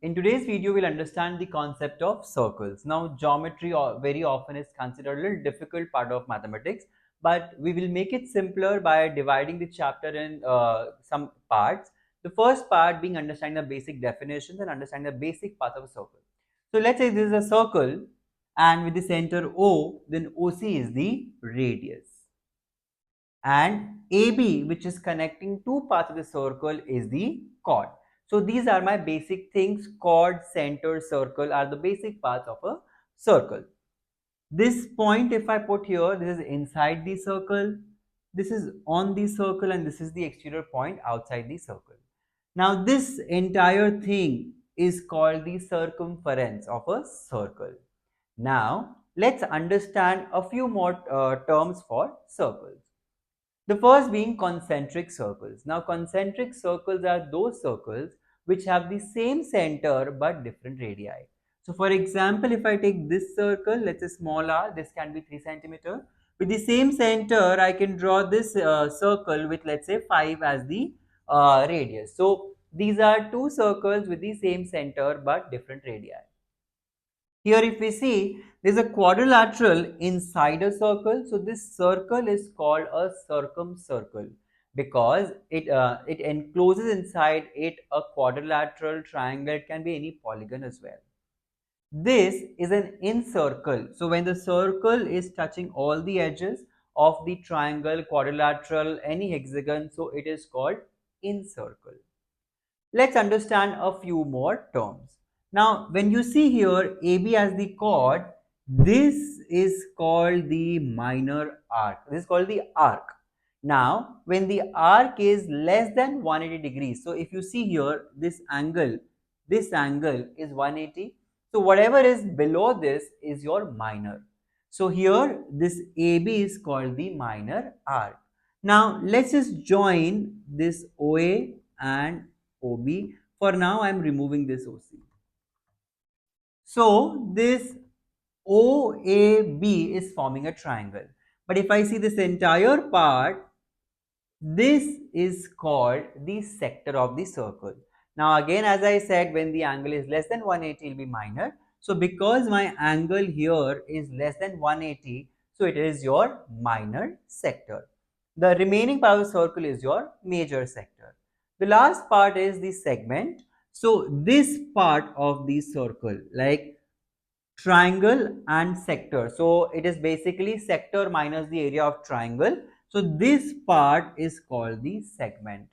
In today's video, we'll understand the concept of circles. Now, geometry very often is considered a little difficult part of mathematics, but we will make it simpler by dividing the chapter in some parts. The first part being understanding the basic definitions and understanding the basic path of a circle. So let's say this is a circle and with the center O, then OC is the radius. And AB, which is connecting two parts of the circle, is the chord. So these are my basic things. Chord, center, circle are the basic parts of a circle. This point, if I put here, this is inside the circle, this is on the circle, and this is the exterior point outside the circle. Now this entire thing is called the circumference of a circle. Now let's understand a few more terms for circles. The first being concentric circles. Now, concentric circles are those circles which have the same center but different radii. So, for example, if I take this circle, let's say small r, this can be 3 centimeter. With the same center, I can draw this circle with, let's say, 5 as the radius. So, these are two circles with the same center but different radii. Here if we see, there is a quadrilateral inside a circle. So this circle is called a circumcircle because it encloses inside it a quadrilateral triangle. It can be any polygon as well. This is an incircle. So when the circle is touching all the edges of the triangle, quadrilateral, any hexagon, so it is called incircle. Let's understand a few more terms. Now, when you see here AB as the chord, this is called the minor arc. This is called the arc. Now, when the arc is less than 180 degrees, so if you see here, this angle is 180. So, whatever is below this is your minor. So, here this AB is called the minor arc. Now, let's just join this OA and OB. For now, I am removing this OC. So, this OAB is forming a triangle. But if I see this entire part, this is called the sector of the circle. Now, again, as I said, when the angle is less than 180, it will be minor. So, because my angle here is less than 180, so it is your minor sector. The remaining part of the circle is your major sector. The last part is the segment. So, this part of the circle, like triangle and sector. So, it is basically sector minus the area of triangle. So, this part is called the segment.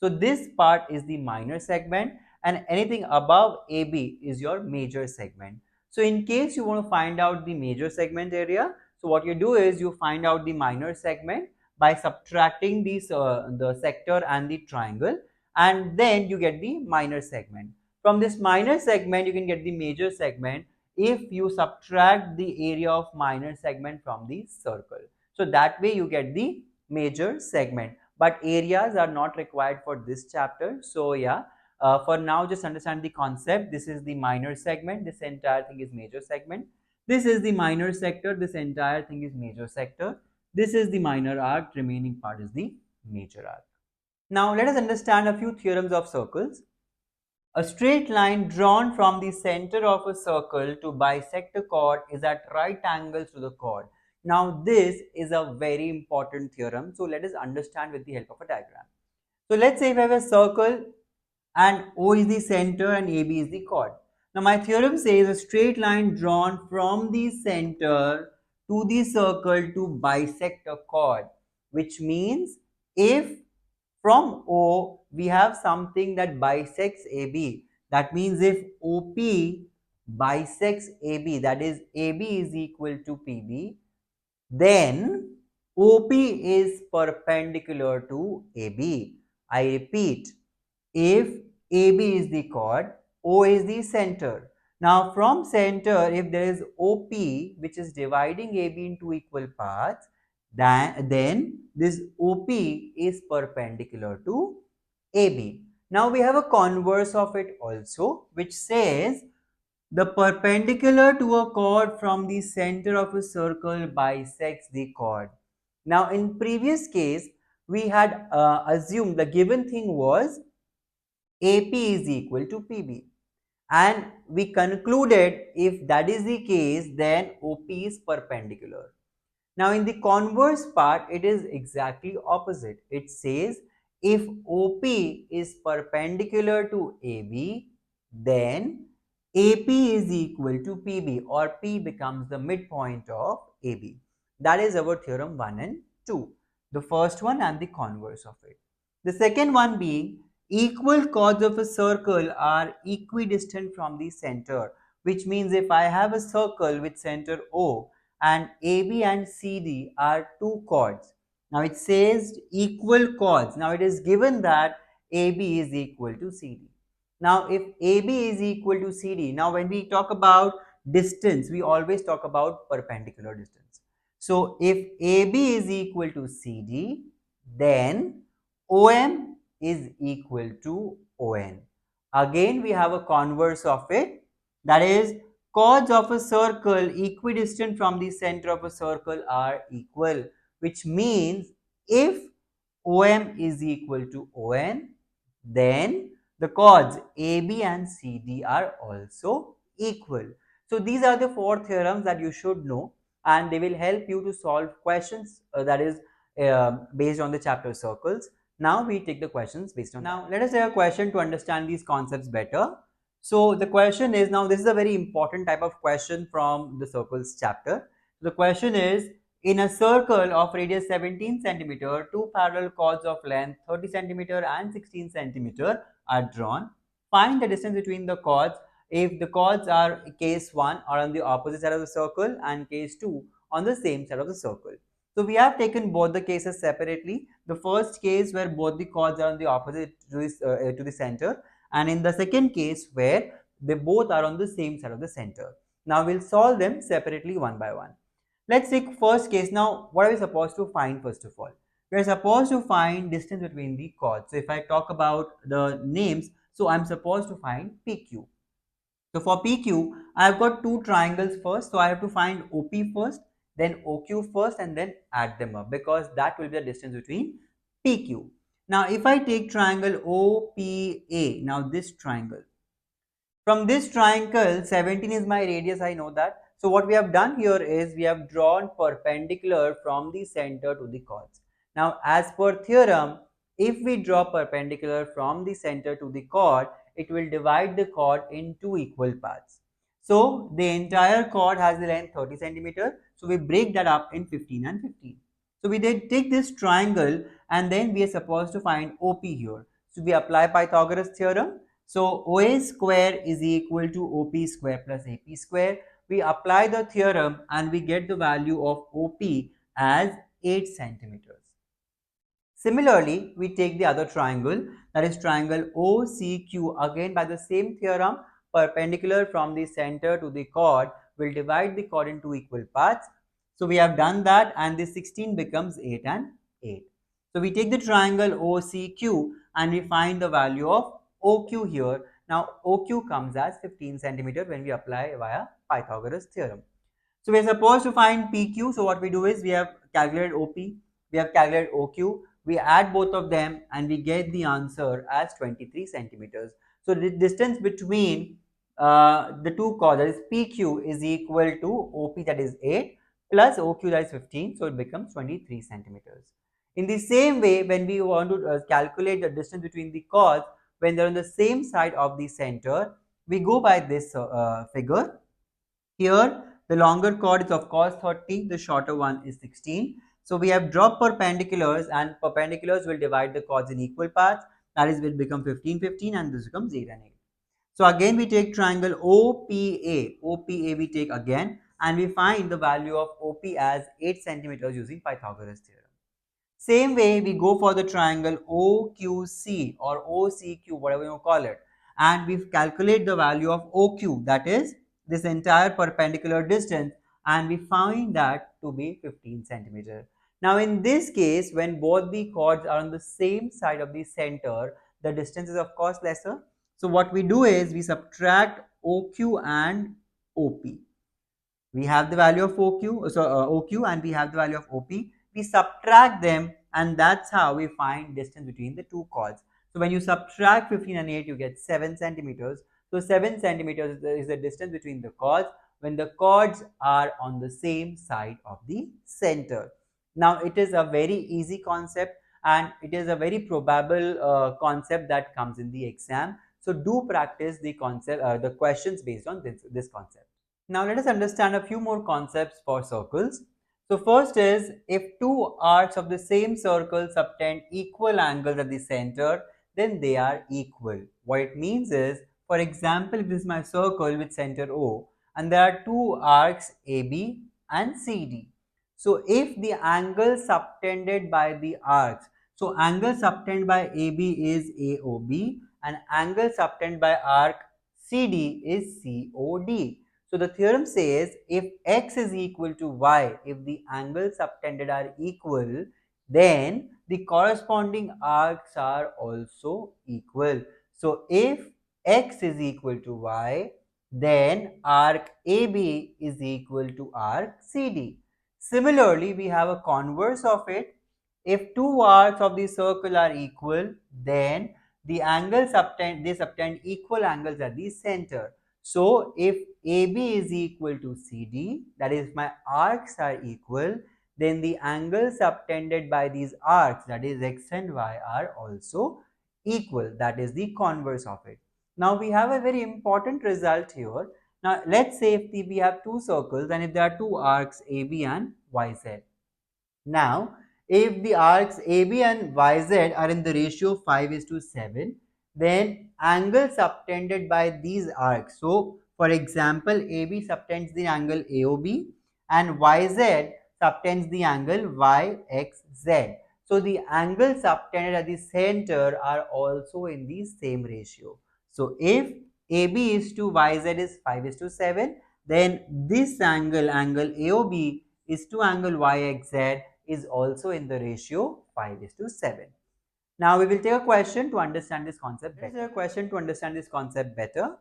So, this part is the minor segment and anything above AB is your major segment. So, in case you want to find out the major segment area, so what you do is you find out the minor segment by subtracting these the sector and the triangle, and then you get the minor segment. From this minor segment, you can get the major segment if you subtract the area of minor segment from the circle. So that way you get the major segment. But areas are not required for this chapter. So yeah, for now just understand the concept. This is the minor segment. This entire thing is major segment. This is the minor sector. This entire thing is major sector. This is the minor arc. Remaining part is the major arc. Now let us understand a few theorems of circles. A straight line drawn from the center of a circle to bisect a chord is at right angles to the chord. Now this is a very important theorem. So let us understand with the help of a diagram. So let's say if I have a circle and O is the center and AB is the chord. Now my theorem says a straight line drawn from the center to the circle to bisect a chord, which means if from O we have something that bisects AB, that means if OP bisects AB, that is AB is equal to PB, then OP is perpendicular to AB. I repeat, if AB is the chord, O is the center. Now from center, if there is OP which is dividing AB into equal parts, then this OP is perpendicular to AB. Now we have a converse of it also, which says the perpendicular to a chord from the center of a circle bisects the chord. Now in previous case, we had assumed the given thing was AP is equal to PB. And we concluded if that is the case, then OP is perpendicular. Now in the converse part, it is exactly opposite. It says if OP is perpendicular to AB, then AP is equal to PB, or P becomes the midpoint of AB. That is our theorem 1 and 2. The first one and the converse of it. The second one being equal chords of a circle are equidistant from the center, which means if I have a circle with center O, and AB and CD are two chords. Now it says equal chords. Now it is given that AB is equal to CD. Now if AB is equal to CD, now when we talk about distance, we always talk about perpendicular distance. So if AB is equal to CD, then OM is equal to ON. Again, we have a converse of it, that is chords of a circle equidistant from the center of a circle are equal, which means if OM is equal to ON, then the chords AB and CD are also equal. So these are the four theorems that you should know, and they will help you to solve questions that is based on the chapter circles. Now we take the questions based on now let us take a question to understand these concepts better. So the question is, now this is a very important type of question from the circles chapter. The question is, in a circle of radius 17 centimeter, two parallel chords of length 30 centimeter and 16 centimeter are drawn. Find the distance between the chords if the chords are case 1 are on the opposite side of the circle and case 2 on the same side of the circle. So we have taken both the cases separately. The first case where both the chords are on the opposite to the center, and in the second case where they both are on the same side of the center. Now we'll solve them separately one by one. Let's take first case. Now what are we supposed to find? First of all, we are supposed to find distance between the chords. So if I talk about the names, so I'm supposed to find PQ. So for PQ, I have got two triangles first, so I have to find OP first, then OQ first, and then add them up, because that will be the distance between PQ. Now if I take triangle OPA, now this triangle, from this triangle, 17 is my radius, I know that. So what we have done here is we have drawn perpendicular from the center to the chords. Now as per theorem, if we draw perpendicular from the center to the chord, it will divide the chord in two equal parts. So the entire chord has the length 30 centimeter. So we break that up in 15 and 15. So we did take this triangle, and then we are supposed to find OP here. So we apply Pythagoras theorem. So OA square is equal to OP square plus AP square. We apply the theorem and we get the value of OP as 8 centimeters. Similarly, we take the other triangle, that is triangle OCQ. Again, by the same theorem, perpendicular from the center to the chord will divide the chord into equal parts. So we have done that, and the 16 becomes 8 and 8. So we take the triangle OCQ and we find the value of OQ here. Now OQ comes as 15 centimeter when we apply via Pythagoras theorem. So we are supposed to find PQ. So what we do is we have calculated OP, we have calculated OQ, we add both of them and we get the answer as 23 centimeters. So the distance between the two chords, that is PQ, is equal to OP, that is 8, plus OQ, that is 15. So it becomes 23 centimeters. In the same way, when we want to calculate the distance between the chords when they're on the same side of the center, we go by this figure. Here, the longer chord is of course 30, the shorter one is 16. So we have dropped perpendiculars, and perpendiculars will divide the chords in equal parts. That is, will become 15, 15, and this becomes 8 and 8. So again, we take triangle OPA. OPA we take again, and we find the value of OP as 8 centimeters using Pythagoras theorem. Same way, we go for the triangle OQC or OCQ, whatever you call it, and we calculate the value of OQ, that is this entire perpendicular distance, and we find that to be 15 centimeter. Now in this case, when both the chords are on the same side of the center, the distance is of course lesser. So what we do is we subtract OQ and OP. We have the value of OQ, and we have the value of OP. We subtract them, and that's how we find distance between the two chords. So when you subtract 15 and 8, you get 7 centimeters. So 7 centimeters is the distance between the chords when the chords are on the same side of the center. Now it is a very easy concept and it is a very probable concept that comes in the exam. So do practice the concept, the questions based on this concept. Now let us understand a few more concepts for circles. So first is, if two arcs of the same circle subtend equal angles at the center, then they are equal. What it means is, for example, if this is my circle with center O and there are two arcs AB and CD. So if the angle subtended by the arcs, so angle subtended by AB is AOB and angle subtended by arc CD is COD. So the theorem says if x is equal to y, if the angles subtended are equal, then the corresponding arcs are also equal. So if x is equal to y, then arc AB is equal to arc CD. Similarly, we have a converse of it. If two arcs of the circle are equal, then the angles subtend equal angles at the center. So if AB is equal to CD, that is my arcs are equal, then the angles subtended by these arcs, that is x and y, are also equal. That is the converse of it. Now we have a very important result here. Now let's say if we have two circles and if there are two arcs AB and YZ. Now, if the arcs AB and YZ are in the ratio 5:7, then angle subtended by these arcs. So, for example, AB subtends the angle AOB and YZ subtends the angle YXZ. So, the angles subtended at the center are also in the same ratio. So, if AB is to YZ is 5:7, then this angle AOB is to angle YXZ is also in the ratio 5:7. Now we will take a question to understand this concept better. Let's take a question to understand this concept better.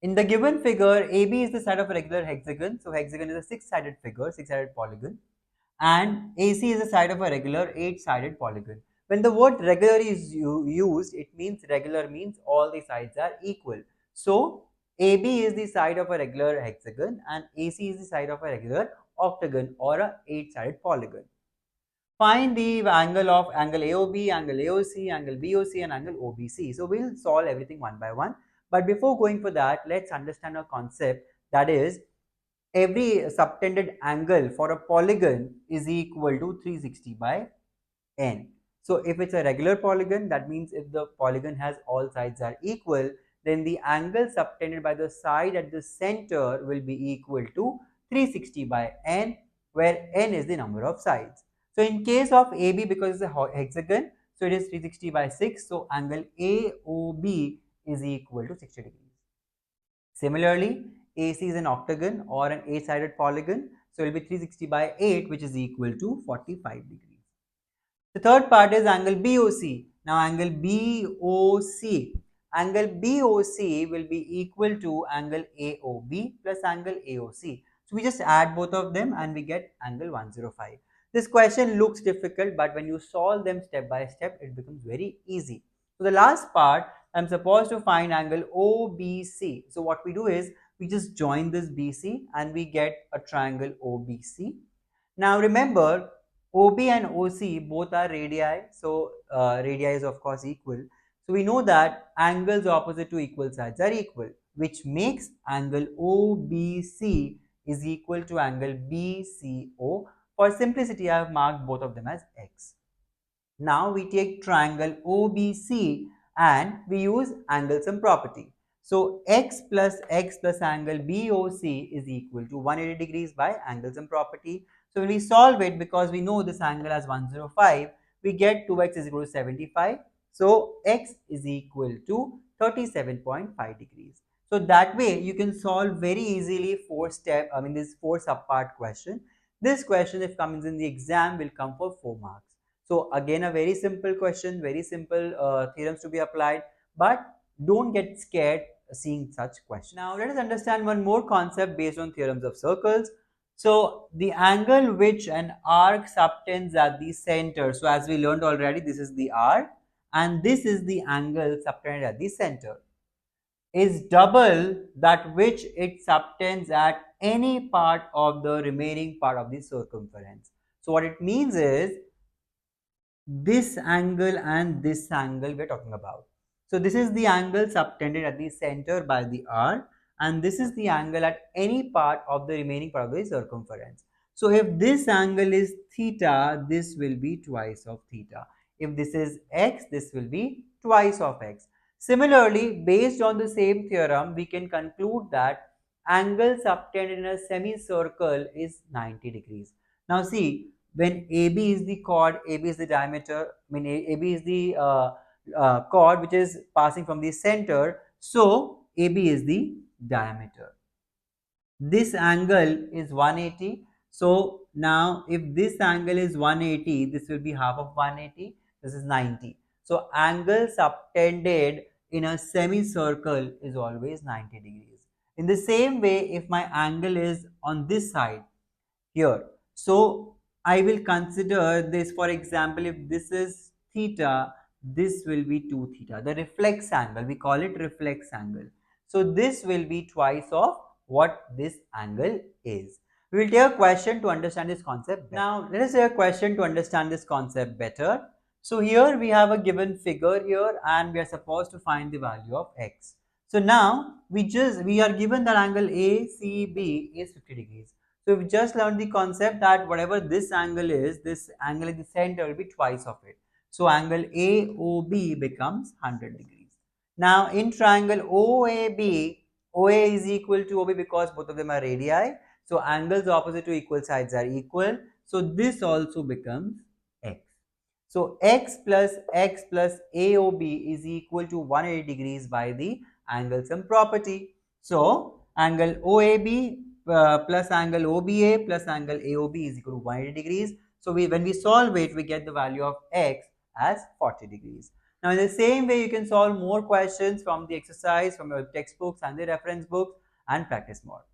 In the given figure, AB is the side of a regular hexagon. So hexagon is a six-sided figure, six-sided polygon. And AC is the side of a regular eight-sided polygon. When the word regular is used, it means regular means all the sides are equal. So AB is the side of a regular hexagon and AC is the side of a regular octagon or a eight-sided polygon. Find the angle of angle AOB, angle AOC, angle BOC and angle OBC. So we'll solve everything one by one. But before going for that, let's understand a concept, that is every subtended angle for a polygon is equal to 360 by n. So if it's a regular polygon, that means if the polygon has all sides are equal, then the angle subtended by the side at the center will be equal to 360 by n, where n is the number of sides. So in case of AB, because it's a hexagon, so it is 360 by 6. So angle AOB is equal to 60 degrees. Similarly, AC is an octagon or an eight-sided polygon, so it will be 360 by 8, which is equal to 45 degrees. The third part is angle BOC. Now angle BOC. Angle BOC will be equal to angle AOB plus angle AOC. So we just add both of them and we get angle 105. This question looks difficult, but when you solve them step by step, it becomes very easy. So the last part, I'm supposed to find angle OBC. So what we do is, we just join this BC and we get a triangle OBC. Now remember, OB and OC both are radii, so radii is of course equal. So we know that angles opposite to equal sides are equal, which makes angle OBC is equal to angle BCO. For simplicity, I have marked both of them as X. Now we take triangle OBC and we use angle sum property. So X plus angle BOC is equal to 180 degrees by angle sum property. So when we solve it, because we know this angle as 105, we get 2x is equal to 75. So x is equal to 37.5 degrees. So that way you can solve very easily this four subpart question. This question, if comes in the exam, will come for 4 marks. So again, a very simple question, very simple theorems to be applied, but don't get scared seeing such questions. Now let us understand one more concept based on theorems of circles. So the angle which an arc subtends at the center. So as we learned already, this is the arc and this is the angle subtended at the center. is double that which it subtends at any part of the remaining part of the circumference. So what it means is this angle and this angle we are talking about. So this is the angle subtended at the center by the R, and this is the angle at any part of the remaining part of the circumference. So if this angle is theta, this will be twice of theta. If this is x, this will be twice of x. Similarly, based on the same theorem, we can conclude that angle subtended in a semicircle is 90 degrees. Now see, when AB is the chord, AB is the diameter, I mean AB is the chord which is passing from the center, so AB is the diameter. This angle is 180. So now if this angle is 180, this will be half of 180, this is 90. So angle subtended in a semicircle is always 90 degrees. In the same way, if my angle is on this side, here. So I will consider this, for example, if this is theta, this will be 2 theta. The reflex angle, we call it reflex angle. So this will be twice of what this angle is. We will take a question to understand this concept better. Now let us take a question to understand this concept better. So here we have a given figure here and we are supposed to find the value of x. So now we are given that angle ACB is 50 degrees. So we've just learned the concept that whatever this angle is in the center will be twice of it. So angle AOB becomes 100 degrees. Now in triangle OAB, OA is equal to OB because both of them are radii. So angles opposite to equal sides are equal. So this also becomes x. So x plus AOB is equal to 180 degrees by the angle sum property. So angle OAB plus angle OBA plus angle AOB is equal to 180 degrees. So when we solve it, we get the value of x as 40 degrees. Now in the same way, you can solve more questions from the exercise, from your textbooks and the reference books and practice more.